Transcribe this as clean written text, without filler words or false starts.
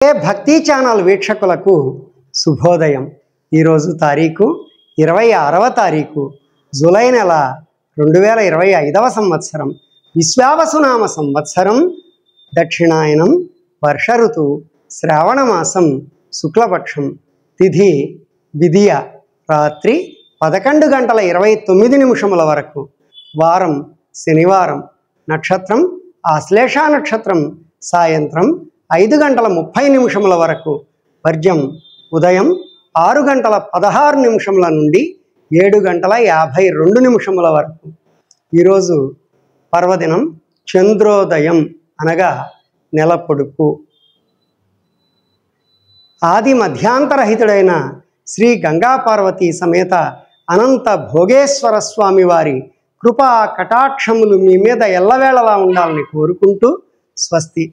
భక్తి ఛానల్ వీక్షకులకు శుభోదయం. ఈరోజు తారీఖు 26వ తారీఖు జూలై నెల 2025వ సంవత్సరం, విశ్వావసునామ సంవత్సరం, దక్షిణాయనం, వర్ష ఋతువు, శ్రావణ మాసం, శుక్లపక్షం, తిథి విధియ, రాత్రి 11:29 వరకు, వారం శనివారం, నక్షత్రం ఆశ్లేష నక్షత్రం, సాయంత్రం 5:30 వరకు, వర్జం ఉదయం 6:16 నుండి 7:52 వరకు. ఈరోజు పర్వదినం చంద్రోదయం అనగా నెల పొడుపు. ఆది మధ్యాంతరహితుడైన శ్రీ గంగా పార్వతీ సమేత అనంత భోగేశ్వర స్వామి వారి కృపా కటాక్షములు మీ మీద ఎల్లవేళలా ఉండాలని కోరుకుంటూ స్వస్తి.